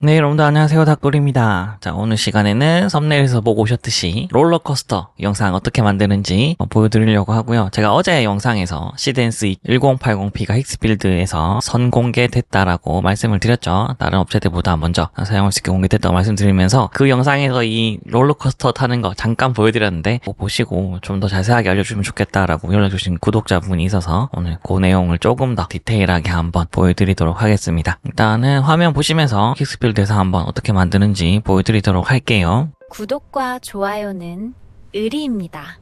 네, 여러분들 안녕하세요. 닭돌입니다. 자, 오늘 시간에는 썸네일에서 보고 오셨듯이 롤러코스터 영상 어떻게 만드는지 보여드리려고 하고요. 제가 어제 영상에서 시덴스 1080p가 힉스빌드에서 선공개됐다라고 말씀을 드렸죠. 다른 업체들보다 먼저 사용할 수 있게 공개됐다고 말씀드리면서 그 영상에서 이 롤러코스터 타는 거 잠깐 보여드렸는데 보시고 좀 더 자세하게 알려주면 좋겠다라고 연락주신 구독자분이 있어서 오늘 그 내용을 조금 더 디테일하게 한번 보여드리도록 하겠습니다. 일단은 화면 보시면서 힉스빌드에서 한번 어떻게 만드는지 보여드리도록 할게요. 구독과 좋아요는 의리입니다.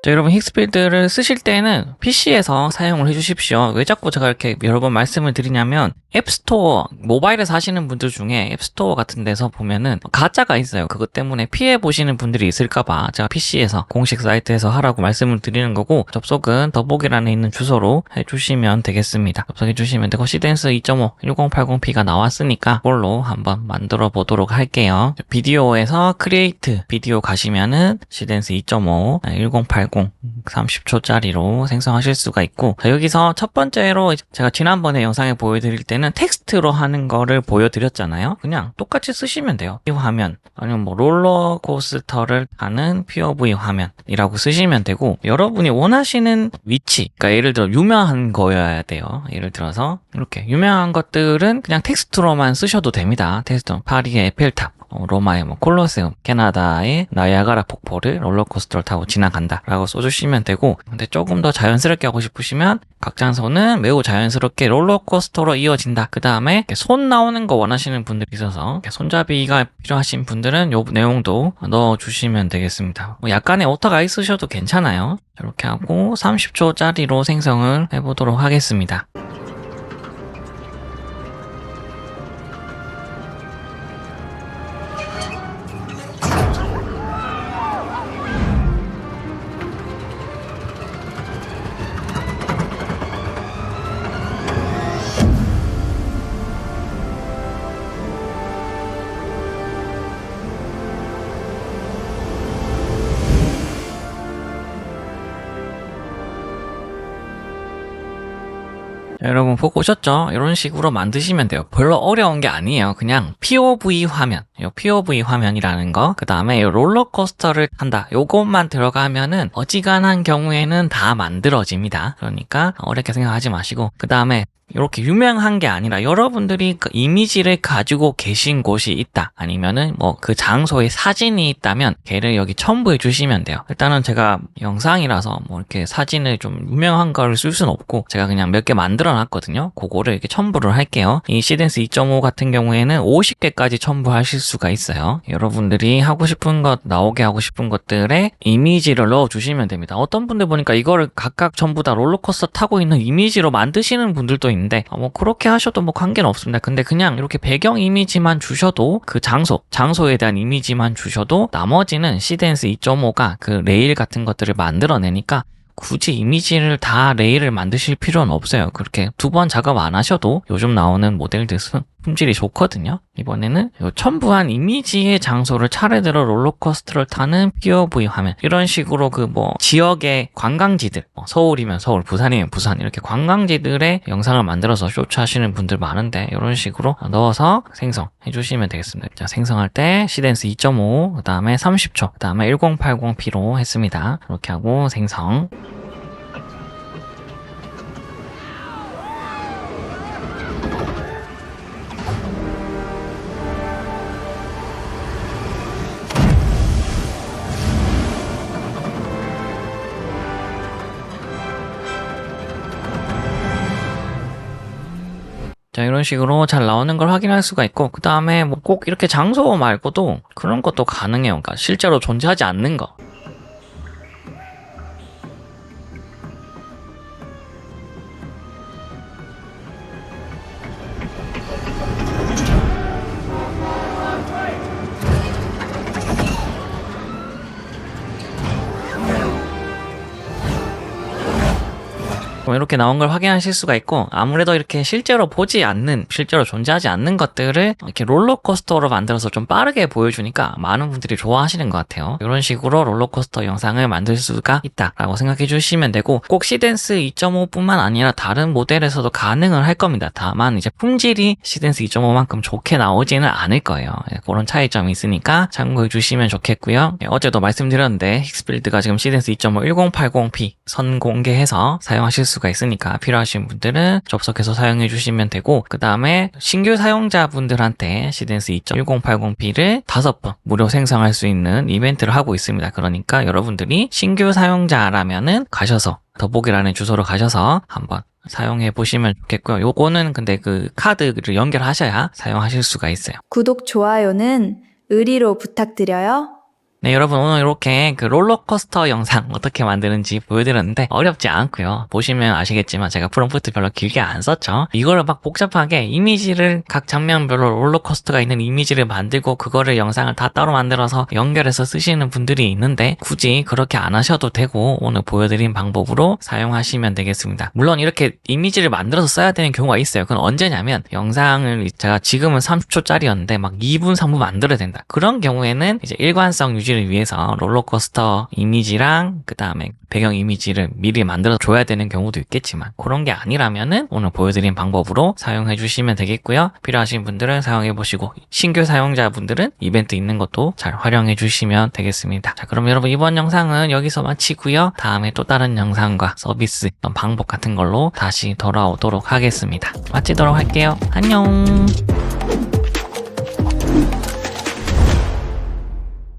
자, 여러분 힉스빌드를 쓰실 때는 PC에서 사용을 해주십시오. 왜 자꾸 제가 이렇게 여러 번 말씀을 드리냐면 앱스토어, 모바일에서 하시는 분들 중에 앱스토어 같은 데서 보면은 가짜가 있어요. 그것 때문에 피해 보시는 분들이 있을까봐 제가 PC에서 공식 사이트에서 하라고 말씀을 드리는 거고, 접속은 더보기란에 있는 주소로 해주시면 되겠습니다. 접속해 주시면 되고, 시덴스 2.5 1080p가 나왔으니까 그걸로 한번 만들어 보도록 할게요. 비디오에서 크리에이트 비디오 가시면은 시덴스 2.5 1080 30초짜리로 생성하실 수가 있고, 자, 여기서 첫 번째로 제가 지난번에 영상에 보여드릴 때는 텍스트로 하는 거를 보여드렸잖아요. 그냥 똑같이 쓰시면 돼요. 이 화면 아니면 뭐 롤러코스터를 타는 POV 화면이라고 쓰시면 되고, 여러분이 원하시는 위치, 그러니까 예를 들어 유명한 거여야 돼요. 예를 들어서 이렇게 유명한 것들은 그냥 텍스트로만 쓰셔도 됩니다. 텍스트, 파리의 에펠탑, 로마의 뭐 콜로세움, 캐나다의 나이아가라 폭포를 롤러코스터를 타고 지나간다 라고 써주시면 되고, 근데 조금 더 자연스럽게 하고 싶으시면 각 장소는 매우 자연스럽게 롤러코스터로 이어진다, 그 다음에 손 나오는 거 원하시는 분들이 있어서 손잡이가 필요하신 분들은 요 내용도 넣어주시면 되겠습니다. 뭐 약간의 오타가 있으셔도 괜찮아요. 이렇게 하고 30초짜리로 생성을 해보도록 하겠습니다. 여러분 보고 오셨죠? 이런 식으로 만드시면 돼요. 별로 어려운 게 아니에요. 그냥 POV 화면, 요 POV 화면이라는 거, 그 다음에 롤러코스터를 탄다, 요것만 들어가면은 어지간한 경우에는 다 만들어집니다. 그러니까 어렵게 생각하지 마시고, 그 다음에 이렇게 유명한 게 아니라 여러분들이 그 이미지를 가지고 계신 곳이 있다, 아니면은 뭐 그 장소에 사진이 있다면 걔를 여기 첨부해 주시면 돼요. 일단은 제가 영상이라서 뭐 이렇게 사진을 좀 유명한 거를 쓸 수는 없고 제가 그냥 몇 개 만들어 놨거든요. 그거를 이렇게 첨부를 할게요. 이 시덴스 2.5 같은 경우에는 50개까지 첨부하실 수가 있어요. 여러분들이 하고 싶은 것, 나오게 하고 싶은 것들에 이미지를 넣어 주시면 됩니다. 어떤 분들 보니까 이거를 각각 전부 다 롤러코스터 타고 있는 이미지로 만드시는 분들도 있는데 뭐 그렇게 하셔도 뭐 관계는 없습니다. 근데 그냥 이렇게 배경 이미지만 주셔도, 그 장소에 대한 이미지만 주셔도 나머지는 시덴스 2.5가 그 레일 같은 것들을 만들어내니까 굳이 이미지를 다 레일을 만드실 필요는 없어요. 그렇게 두 번 작업 안 하셔도 요즘 나오는 모델들 품질이 좋거든요. 이번에는 요 첨부한 이미지의 장소를 차례대로 롤러코스터를 타는 POV 화면, 이런 식으로 그 뭐 지역의 관광지들, 서울이면 서울, 부산이면 부산, 이렇게 관광지들의 영상을 만들어서 쇼츠 하시는 분들 많은데 이런 식으로 넣어서 생성해 주시면 되겠습니다. 자, 생성할 때 시덴스 2.5, 그 다음에 30초, 그 다음에 1080p로 했습니다. 이렇게 하고 생성. 자, 이런 식으로 잘 나오는 걸 확인할 수가 있고, 그 다음에 뭐 꼭 이렇게 장소 말고도 그런 것도 가능해요. 그러니까 실제로 존재하지 않는 거. 이렇게 나온 걸 확인하실 수가 있고, 아무래도 이렇게 실제로 실제로 존재하지 않는 것들을 이렇게 롤러코스터로 만들어서 좀 빠르게 보여주니까 많은 분들이 좋아하시는 것 같아요. 이런 식으로 롤러코스터 영상을 만들 수가 있다라고 생각해 주시면 되고, 꼭 시댄스 2.5뿐만 아니라 다른 모델에서도 가능을 할 겁니다. 다만 이제 품질이 시댄스 2.5만큼 좋게 나오지는 않을 거예요. 그런 차이점이 있으니까 참고해 주시면 좋겠고요. 어제도 말씀드렸는데 힉스빌드가 지금 시댄스 2.5 1080p 선 공개해서 사용하실 수가 있으니까 필요하신 분들은 접속해서 사용해 주시면 되고, 그 다음에 신규 사용자분들한테 시댄스 2.1080p를 5번 무료 생성할 수 있는 이벤트를 하고 있습니다. 그러니까 여러분들이 신규 사용자라면은 가셔서 더보기란의 주소로 가셔서 한번 사용해 보시면 좋겠고요. 요거는 근데 그 카드를 연결하셔야 사용하실 수가 있어요. 구독, 좋아요는 의리로 부탁드려요. 네, 여러분 오늘 이렇게 그 롤러코스터 영상 어떻게 만드는지 보여드렸는데 어렵지 않고요. 보시면 아시겠지만 제가 프롬프트 별로 길게 안 썼죠. 이거를 막 복잡하게 이미지를 각 장면별로 롤러코스터가 있는 이미지를 만들고 그거를 영상을 다 따로 만들어서 연결해서 쓰시는 분들이 있는데 굳이 그렇게 안 하셔도 되고 오늘 보여드린 방법으로 사용하시면 되겠습니다. 물론 이렇게 이미지를 만들어서 써야 되는 경우가 있어요. 그건 언제냐면 영상을 제가 지금은 30초짜리였는데 막 2분, 3분 만들어야 된다. 그런 경우에는 이제 일관성 유지를 위해서 롤러코스터 이미지랑 그 다음에 배경 이미지를 미리 만들어 줘야 되는 경우도 있겠지만 그런 게 아니라면은 오늘 보여드린 방법으로 사용해 주시면 되겠고요. 필요하신 분들은 사용해 보시고 신규 사용자분들은 이벤트 있는 것도 잘 활용해 주시면 되겠습니다. 자, 그럼 여러분 이번 영상은 여기서 마치고요. 다음에 또 다른 영상과 서비스 방법 같은 걸로 다시 돌아오도록 하겠습니다. 마치도록 할게요. 안녕.